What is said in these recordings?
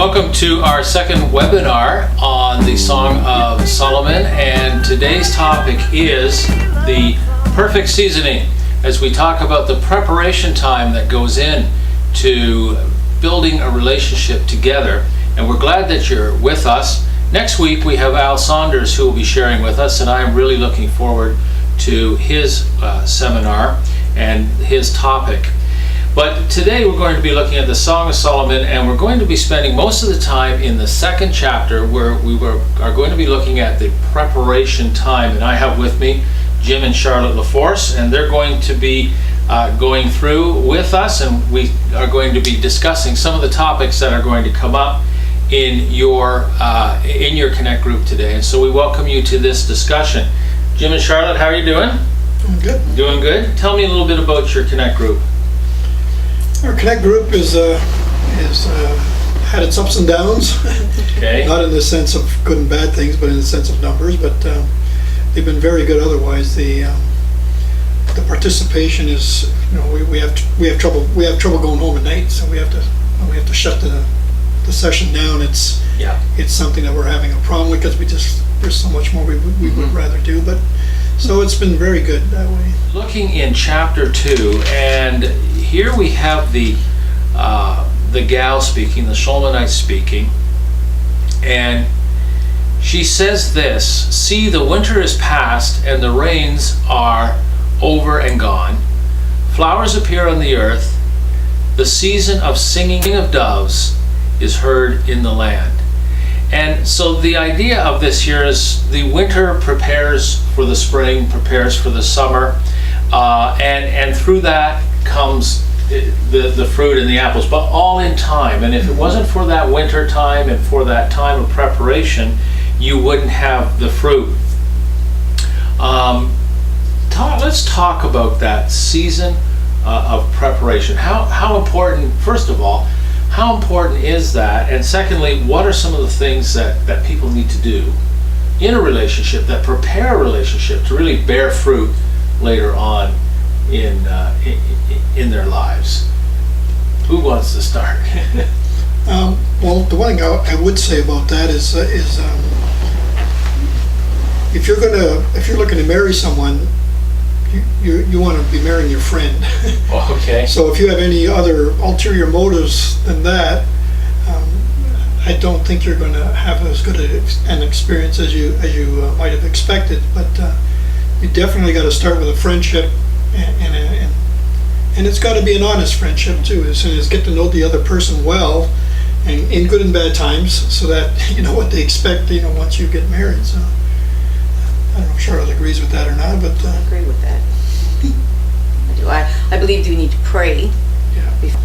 Welcome to our second webinar on the Song of Solomon, and today's topic is the perfect seasoning as we talk about the preparation time that goes in to building a relationship together. And we're glad that you're with us. Next week we have Al Saunders who will be sharing with us, and I am really looking forward to his seminar and his topic. But today we're going to be looking at the Song of Solomon, and we're going to be spending most of the time in the second chapter where we are going to be looking at the preparation time. And I have with me Jim and Charlotte LaForce, and they're going to be going through with us, and we are going to be discussing some of the topics that are going to come up in your Connect group today. And so we welcome you to this discussion. Jim and Charlotte, how are you doing? Doing good. Doing good? Tell me a little bit about your Connect group. Our Connect group is had its ups and downs. Okay. Not in the sense of good and bad things, but in the sense of numbers. But they've been very good otherwise. The participation is, we have trouble going home at night, so we have to shut the session down. It's something that we're having a problem with because there's so much more we would rather do. But so it's been very good that way. Looking in chapter 2, and here we have the gal speaking, the Shulamite speaking, and she says this: "See, the winter is past, and the rains are over and gone. Flowers appear on the earth. The season of singing of doves is heard in the land." And so the idea of this here is the winter prepares for the spring, prepares for the summer, and through that comes the fruit and the apples, but all in time. And if it wasn't for that winter time and for that time of preparation, you wouldn't have the fruit. Let's talk about that season of preparation. How important, first of all, how important is that? And secondly, what are some of the things that people need to do in a relationship that prepare a relationship to really bear fruit later on in their lives? Who wants to start? Well, the one thing I would say about that is if you're looking to marry someone, you want to be marrying your friend. Okay. So if you have any other ulterior motives than that, I don't think you're going to have as good an experience as you might have expected. But you definitely got to start with a friendship, and it's got to be an honest friendship too. As soon as get to know the other person well, and in good and bad times, so that you know what they expect. Once you get married. So I don't know if Charlotte agrees with that or not, but I agree with that. I do. I believe you need to pray. Yeah. Before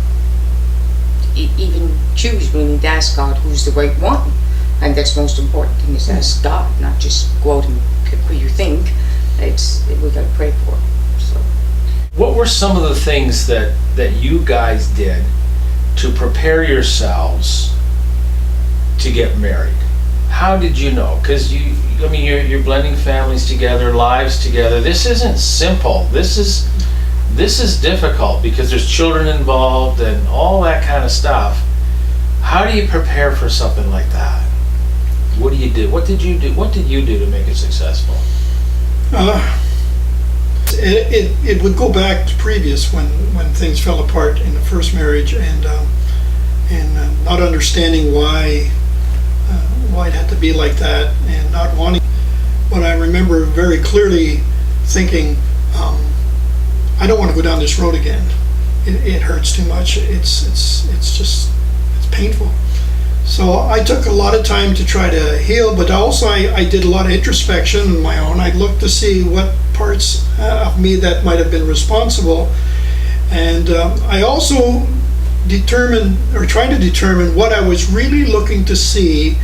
even choose. We need to ask God who's the right one. And that's the most important thing, is ask God, not just go out and pick who you think. We got to pray for it. So. What were some of the things that you guys did to prepare yourselves to get married? How did you know? Because you're blending families together, lives together. This isn't simple. This is difficult because there's children involved and all that kind of stuff. How do you prepare for something like that? What do you do? What did you do? What did you do to make it successful? It would go back to previous when things fell apart in the first marriage, and not understanding why it had to be like that, and not wanting. But I remember very clearly thinking, I don't want to go down this road again. It hurts too much. It's painful. So I took a lot of time to try to heal, but also I did a lot of introspection on my own. I looked to see what parts of me that might have been responsible, and I also tried to determine what I was really looking to see.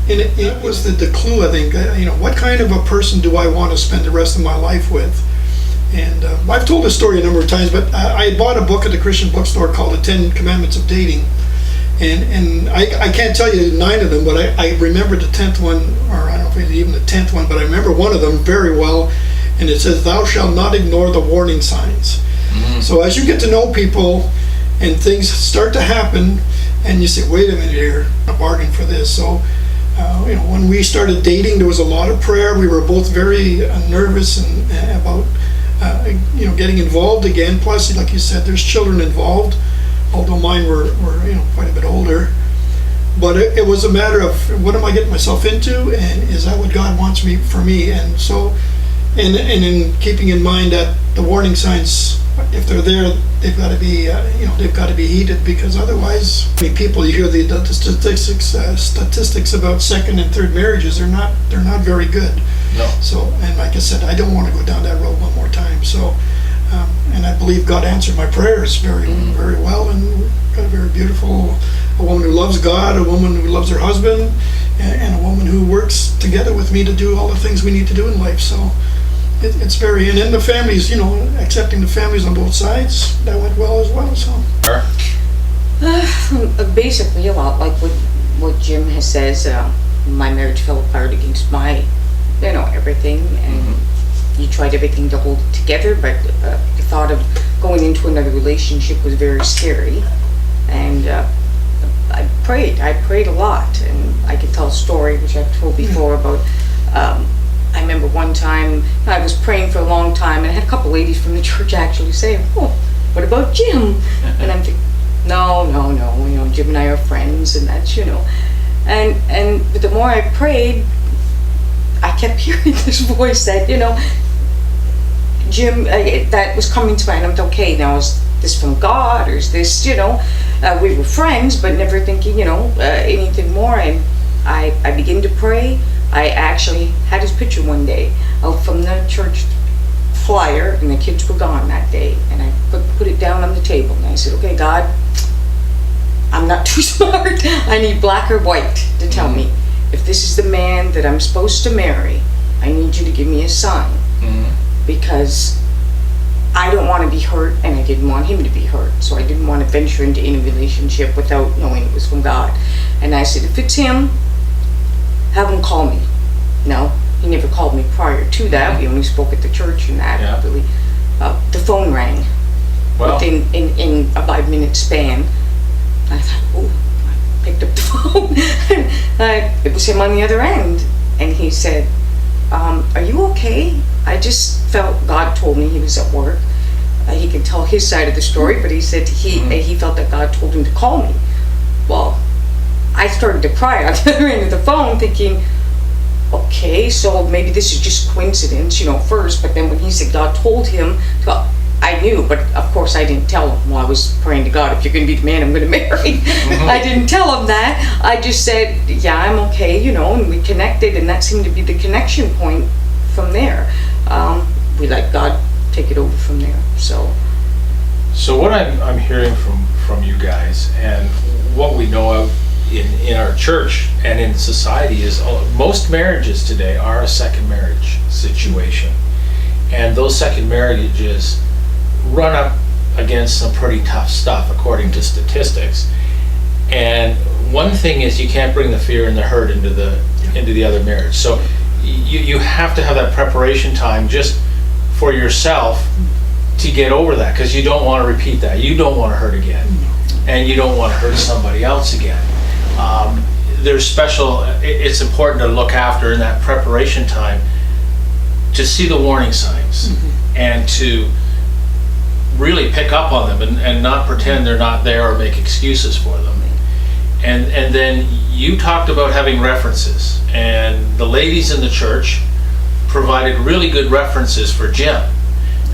And it was the clue, I think. What kind of a person do I want to spend the rest of my life with? And I've told this story a number of times, but I bought a book at the Christian bookstore called The 10 Commandments of Dating. And I can't tell you 9 of them, but I remember the 10th one, or I don't know if it's even the 10th one, but I remember one of them very well. And it says, "Thou shalt not ignore the warning signs." Mm-hmm. So as you get to know people, and things start to happen, and you say, wait a minute here, I bargained for this. So, when we started dating, there was a lot of prayer. We were both very nervous and about, getting involved again. Plus, like you said, there's children involved, although mine were quite a bit older. But it was a matter of, what am I getting myself into, and is that what God wants for me? And so, and in keeping in mind that the warning signs, if they're there, they've got to be, they've got to be heeded, because otherwise, people, you hear the statistics about second and third marriages, they're not very good. No. So, and like I said, I don't want to go down that road one more time. So, and I believe God answered my prayers very well, and got a very beautiful, a woman who loves God, a woman who loves her husband, and a woman who works together with me to do all the things we need to do in life. So it's very, and then the families, accepting the families on both sides, that went well as well. So Basically, a lot like what Jim has says. My marriage fell apart against my, everything, and you tried everything to hold it together, but the thought of going into another relationship was very scary. And I prayed a lot, and I could tell a story which I've told before about. I remember one time I was praying for a long time, and I had a couple ladies from the church actually say, "Oh, what about Jim?" And I'm thinking, no, Jim and I are friends, and that's, but the more I prayed, I kept hearing this voice that, Jim, that was coming to mind. I'm like, okay, now is this from God, or is this, we were friends, but never thinking, anything more. And I began to pray. I actually had his picture one day out from the church flyer, and the kids were gone that day. And I put it down on the table, and I said, okay, God, I'm not too smart. I need black or white to tell me if this is the man that I'm supposed to marry. I need you to give me a sign, because I don't want to be hurt, and I didn't want him to be hurt. So I didn't want to venture into any relationship without knowing it was from God. And I said, if it's him, have him call me. No, he never called me prior to that. We only spoke at the church, and that really, the phone rang within in a 5-minute span. I thought, oh, I picked up the phone. It was him on the other end, and he said, are you okay? I just felt God told me he was at work. He could tell his side of the story, but he said he felt that God told him to call me. Well, I started to cry on the other end of the phone, thinking, okay, so maybe this is just coincidence, first. But then when he said God told him to, I knew, but of course I didn't tell him. Well, I was praying to God, if you're going to be the man I'm going to marry. I didn't tell him that. I just said, yeah, I'm okay, and we connected, and that seemed to be the connection point from there. We let God take it over from there. So what I'm hearing from you guys, and what we know of in our church and in society, is most marriages today are a second marriage situation, and those second marriages run up against some pretty tough stuff according to statistics. And one thing is, you can't bring the fear and the hurt into the other marriage. So you have to have that preparation time just for yourself to get over that, because you don't want to repeat that. You don't want to hurt again, and you don't want to hurt somebody else again. There's it's important to look after in that preparation time, to see the warning signs and to really pick up on them, and not pretend they're not there or make excuses for them. And then you talked about having references, and the ladies in the church provided really good references for Jim.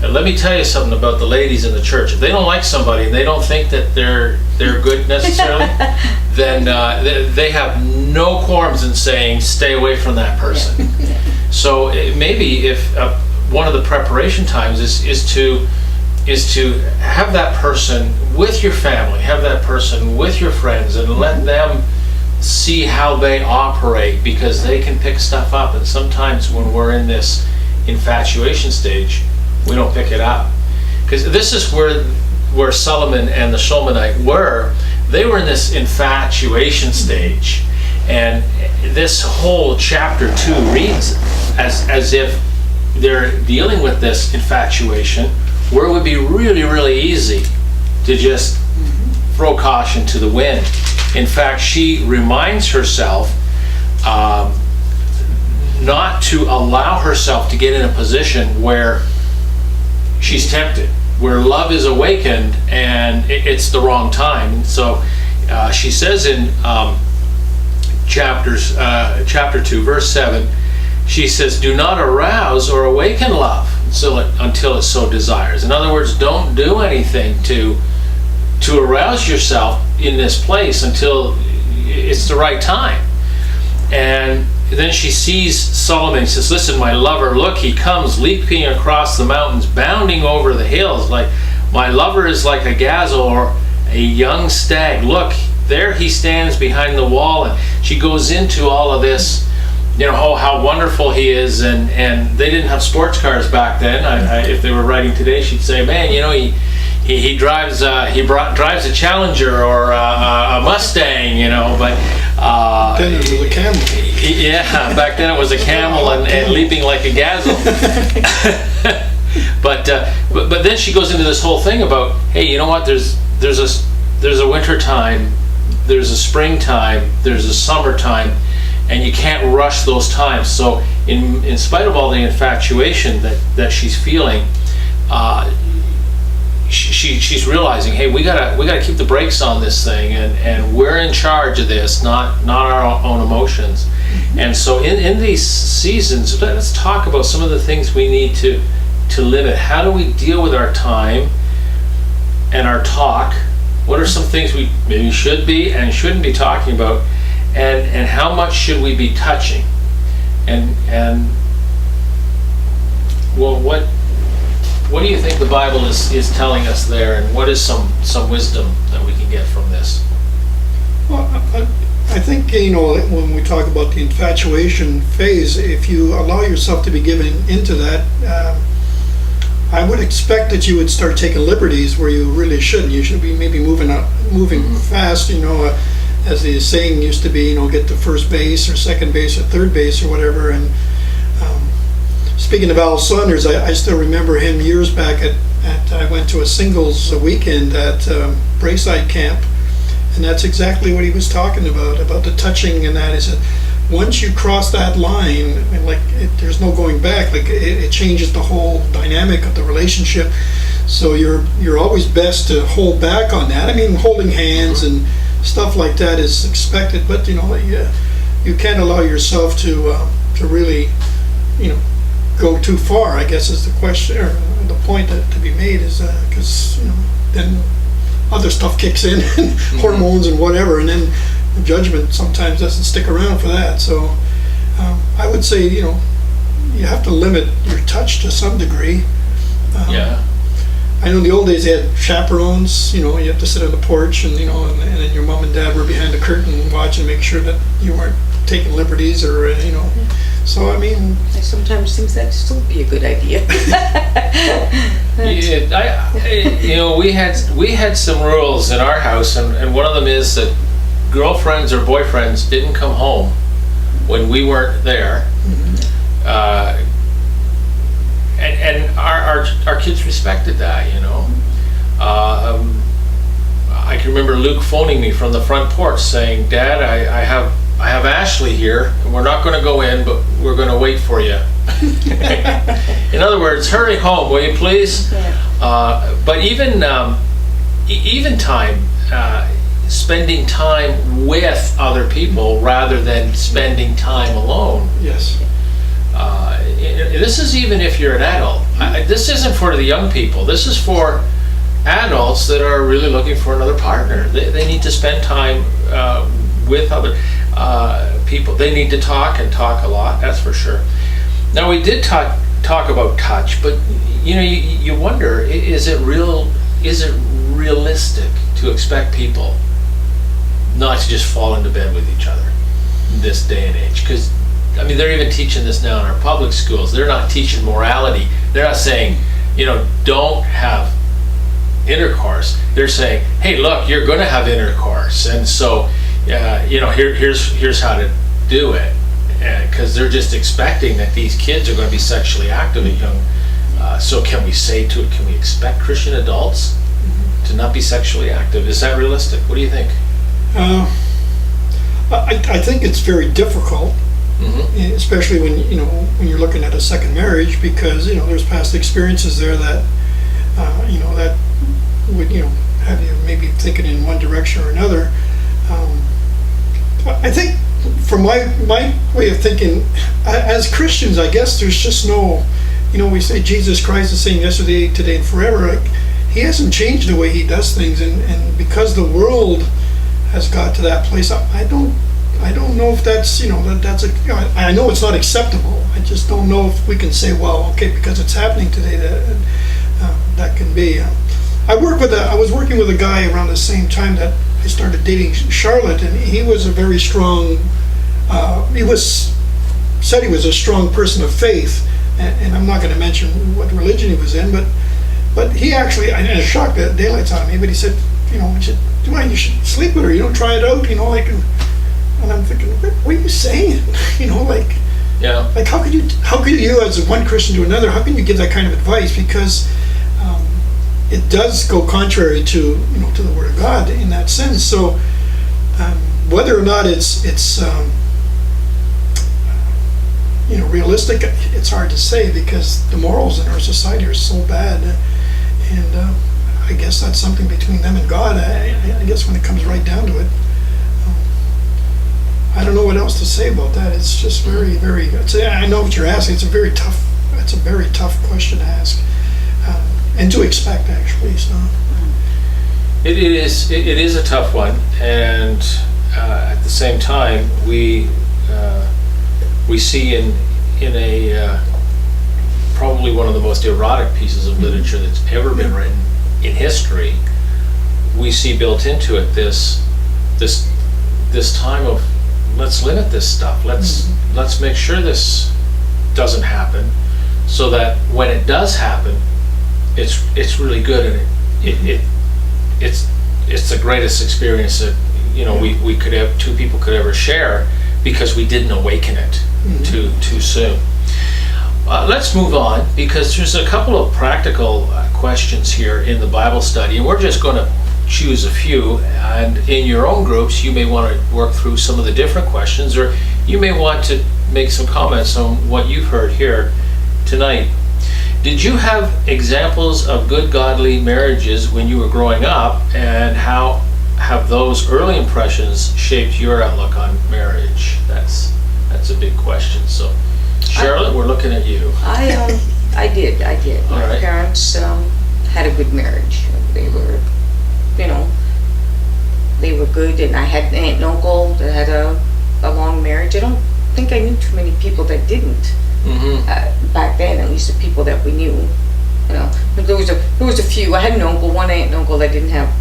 And let me tell you something about the ladies in the church. If they don't like somebody and they don't think that they're good necessarily, then they have no qualms in saying, stay away from that person. So maybe if one of the preparation times is to have that person with your family, have that person with your friends, and let them see how they operate, because they can pick stuff up. And sometimes when we're in this infatuation stage, we don't pick it up. Because this is where Solomon and the Shulamite were. They were in this infatuation stage, and this whole chapter 2 reads as if they're dealing with this infatuation, where it would be really, really easy to just throw caution to the wind. In fact, she reminds herself not to allow herself to get in a position where she's tempted, where love is awakened and it's the wrong time. And so she says in chapter 2, verse 7, she says, "Do not arouse or awaken love until it so desires." In other words, don't do anything to arouse yourself in this place until it's the right time. And then she sees Solomon. She says, "Listen, my lover, look, he comes leaping across the mountains, bounding over the hills. Like my lover is like a gazelle or a young stag. Look, there he stands behind the wall." And she goes into all of this, oh, how wonderful he is. And they didn't have sports cars back then. If they were writing today, she'd say, man, he drives a Challenger or a Mustang, but Then it was a camel. yeah, back then it was a camel and leaping like a gazelle. but then she goes into this whole thing about, hey, you know what? There's a winter time, there's a springtime, there's a summertime, and you can't rush those times. So in spite of all the infatuation that she's feeling, she's realizing, hey, we gotta keep the brakes on this thing, and we're in charge of this, not our own emotions. And so in these seasons, let's talk about some of the things we need to limit. How do we deal with our time and our talk? What are some things we maybe should be and shouldn't be talking about? And how much should we be touching? And well, what do you think the Bible is telling us there, and what is some wisdom that we can get from this? Well, I think, when we talk about the infatuation phase, if you allow yourself to be given into that, I would expect that you would start taking liberties where you really shouldn't. You should be maybe moving fast, as the saying used to be, get to first base or second base or third base or whatever. And speaking of Al Saunders, I still remember him years back I went to a singles weekend at Braeside Camp, and that's exactly what he was talking about the touching and that. He said, once you cross that line, there's no going back. It changes the whole dynamic of the relationship. So you're always best to hold back on that. I mean, holding hands and stuff like that is expected, but you can't allow yourself to really, go too far, I guess, is the question, or the point to be made is because then other stuff kicks in, hormones and whatever, and then the judgment sometimes doesn't stick around for that. So I would say you have to limit your touch to some degree. Yeah. I know in the old days they had chaperones. You have to sit on the porch, and and then your mom and dad were behind the curtain and watch and make sure that you weren't taking liberties or So I mean, I sometimes think that'd still be a good idea. Yeah, we had some rules in our house, and one of them is that girlfriends or boyfriends didn't come home when we weren't there. And our kids respected that, I can remember Luke phoning me from the front porch saying, "Dad, I have Ashley here, and we're not going to go in, but we're going to wait for you." In other words, hurry home, will you please? But even time, spending time with other people rather than spending time alone. yes. This is even if you're an adult. This isn't for the young people. This is for adults that are really looking for another partner. They need to spend time with other people. They need to talk and talk a lot, that's for sure. Now, we did talk about touch, but you wonder, is it realistic to expect people not to just fall into bed with each other in this day and age? Because they're even teaching this now in our public schools. They're not teaching morality. They're not saying, don't have intercourse. They're saying, hey, look, you're going to have intercourse, and so, here's how to do it. Because they're just expecting that these kids are going to be sexually active and young. So can we expect Christian adults to not be sexually active. Is that realistic? What do you think? I think it's very difficult, especially when you're looking at a second marriage, because there's past experiences there that that would have you maybe thinking in one direction or another. I think from my way of thinking, as Christians, I guess there's just no, we say Jesus Christ is the same yesterday, today, and forever. Like, he hasn't changed the way he does things, and because the world has got to that place, I don't know if that's I know it's not acceptable. I just don't know if we can say, well, okay, because it's happening today, that can be. I was working with a guy around the same time that I started dating Charlotte, and he was a very strong. Said he was a strong person of faith, and I'm not going to mention what religion he was in, but he actually, I was shocked that daylight's on me, but he said, you should sleep with her, try it out, and I'm thinking, what are you saying? Yeah. Like how could you as one Christian to another, how can you give that kind of advice? Because it does go contrary to the Word of God in that sense. So whether or not it's realistic, it's hard to say, because the morals in our society are so bad, and I guess that's something between them and God. I guess when it comes right down to it, I don't know what else to say about that. It's just very, very. I know what you're asking. It's a very tough question to ask, and to expect, actually. So It is a tough one, and at the same time, we see in a probably one of the most erotic pieces of literature that's ever been written in history. We see built into it this time of, let's limit this stuff. Let's make sure this doesn't happen, so that when it does happen, it's really good, and it's the greatest experience that we could have, two people could ever share, because we didn't awaken it too soon. Let's move on, because there's a couple of practical questions here in the Bible study, and we're just going to choose a few, and in your own groups you may want to work through some of the different questions, or you may want to make some comments on what you've heard here tonight. Did you have examples of good godly marriages when you were growing up, and how have those early impressions shaped your outlook on marriage? That's a big question. So Charlotte, we're looking at you. I did. All My right. parents had a good marriage. They were, they were good, and I had an aunt and uncle that had a long marriage. I don't think I knew too many people that didn't. Back then, at least the people that we knew. But there was a few. I had an uncle, one aunt and uncle that didn't have.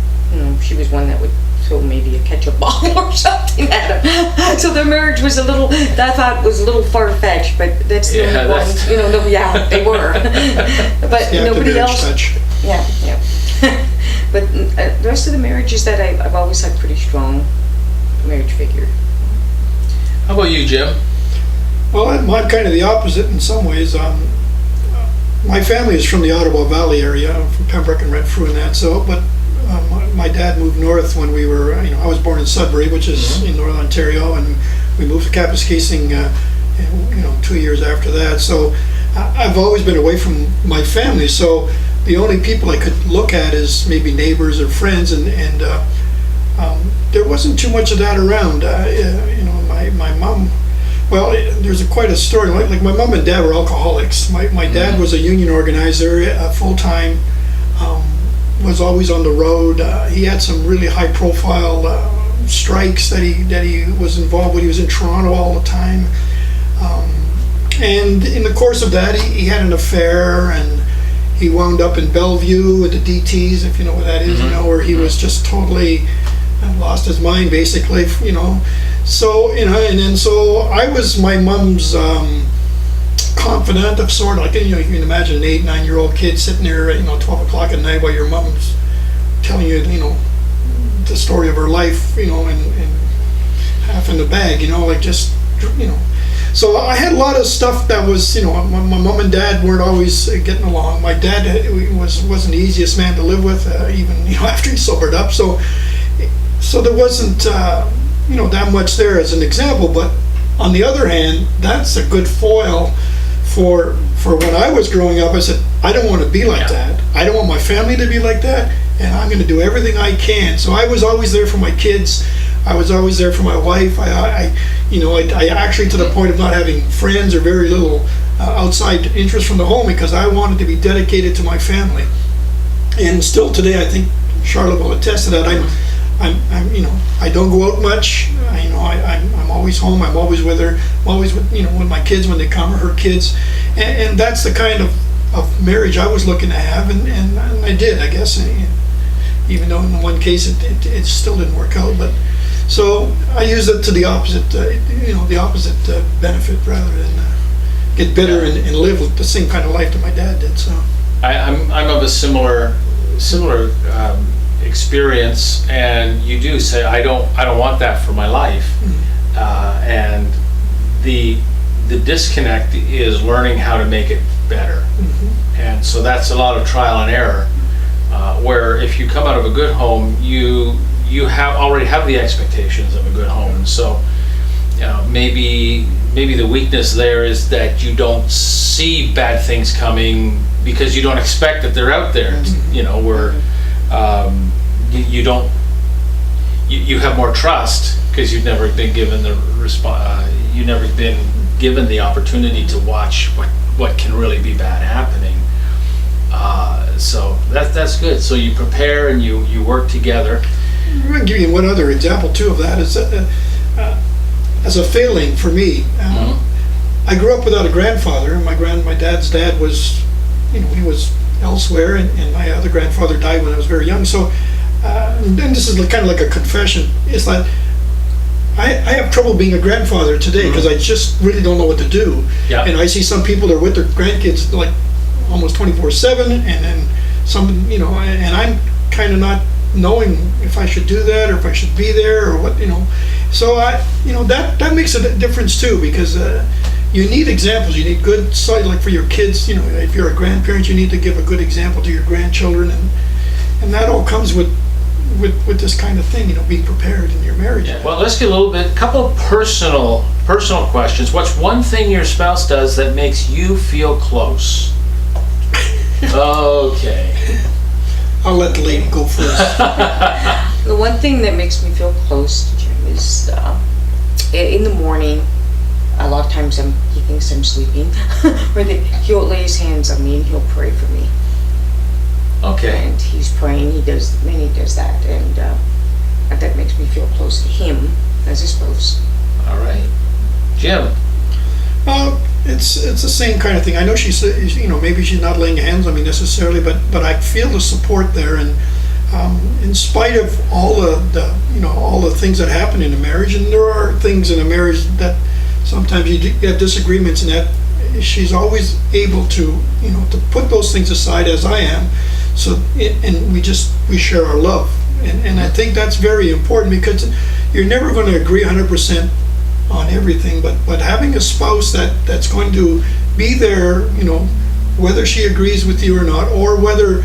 She was one that would throw maybe a ketchup bottle or something at him. So their marriage was I thought was a little far-fetched, but that's the only one. Yeah, they were. But nobody else. Touch. Yeah. But the rest of the marriages that I've always had pretty strong marriage figure. How about you, Jim? Well, I'm kind of the opposite in some ways. My family is from the Ottawa Valley area, from Pembroke and Renfrew and that. So, but my dad moved north when we were. I was born in Sudbury, which is in Northern Ontario, and we moved to Kapuskasing 2 years after that. So I've always been away from my family. So the only people I could look at is maybe neighbors or friends, and there wasn't too much of that around. My mom. Well, there's quite a story. Like my mom and dad were alcoholics. My dad was a union organizer, full-time, was always on the road. He had some really high-profile strikes that he was involved with. He was in Toronto all the time. And in the course of that, he had an affair, and he wound up in Bellevue at the DTs, if you know what that is, where he was just totally lost his mind, basically, So, and then so I was my mom's confidant of sort. Like, you can imagine an 8, 9-year-old kid sitting there at 12 o'clock at night while your mom's telling you, the story of her life, and half in the bag, So I had a lot of stuff that was, my mom and dad weren't always getting along. My dad wasn't the easiest man to live with, even after he sobered up. So there wasn't that much there as an example. But on the other hand, that's a good foil for when I was growing up. I said, I don't want to be like that. I don't want my family to be like that, and I'm going to do everything I can. So I was always there for my kids. I was always there for my wife. I actually, to the point of not having friends or very little outside interest from the home, because I wanted to be dedicated to my family. And still today, I think Charlotte will attest to that. I don't go out much. I'm always home. I'm always with her. I'm always with my kids when they come, or her kids, and that's the kind of marriage I was looking to have, and I did, I guess. Even though in one case it still didn't work out, but so I use it to the opposite, the opposite benefit, rather than get bitter and live with the same kind of life that my dad did. So I'm of a similar experience, and you do say I don't want that for my life. And the disconnect is learning how to make it better. And so that's a lot of trial and error, where if you come out of a good home, you already have the expectations of a good home. So maybe the weakness there is that you don't see bad things coming because you don't expect that they're out there. Where you have more trust because you've never been given you've never been given the opportunity to watch what can really be bad happening. So that's good. So you prepare and you work together. I'm going to give you one other example too of that. Is that as a failing for me, I grew up without a grandfather. My dad's dad was, he was elsewhere, and my other grandfather died when I was very young. So, and this is kind of like a confession. It's like I have trouble being a grandfather today because I just really don't know what to do. Yeah. And I see some people that are with their grandkids like almost 24/7, and then some, and I'm kind of not knowing if I should do that or if I should be there or what, So that makes a difference too, because you need examples. You need good like for your kids. If you're a grandparent, you need to give a good example to your grandchildren, and that all comes with this kind of thing. Being prepared in your marriage. Yeah. Well, let's get a couple of personal questions. What's one thing your spouse does that makes you feel close? Okay. I'll let the lady go first. The one thing that makes me feel close to Jim is in the morning. A lot of times he thinks I'm sleeping, or he'll lay his hands on me and he'll pray for me. Okay. And he's praying. He does that, and that makes me feel close to him as a spouse. All right, Jim. It's the same kind of thing. I know she's, maybe she's not laying hands on me necessarily, but I feel the support there, and in spite of all the things that happen in a marriage, and there are things in a marriage that sometimes you get disagreements, and that she's always able to to put those things aside, as I am. So and we share our love, and I think that's very important, because you're never going to agree 100% on everything, but having a spouse that's going to be there, whether she agrees with you or not, or whether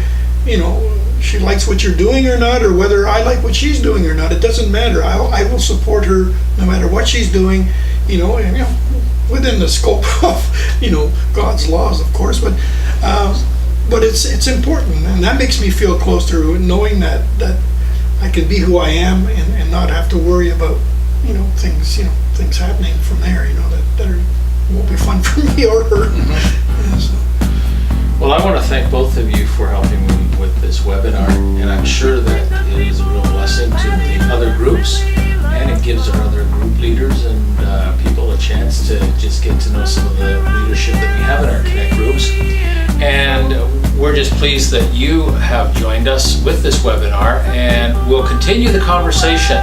she likes what you're doing or not, or whether I like what she's doing or not, it doesn't matter. I will support her no matter what she's doing, and, within the scope of God's laws, of course, but it's important, and that makes me feel close to her, knowing that I can be who I am and not have to worry about things happening from there, that won't be fun for me or her. Yeah, so. Well, I want to thank both of you for helping me with this webinar, and I'm sure that it is a real blessing to the other groups, and it gives our other group leaders and people a chance to just get to know some of the leadership that we have in our Connect groups. And we're just pleased that you have joined us with this webinar, and we'll continue the conversation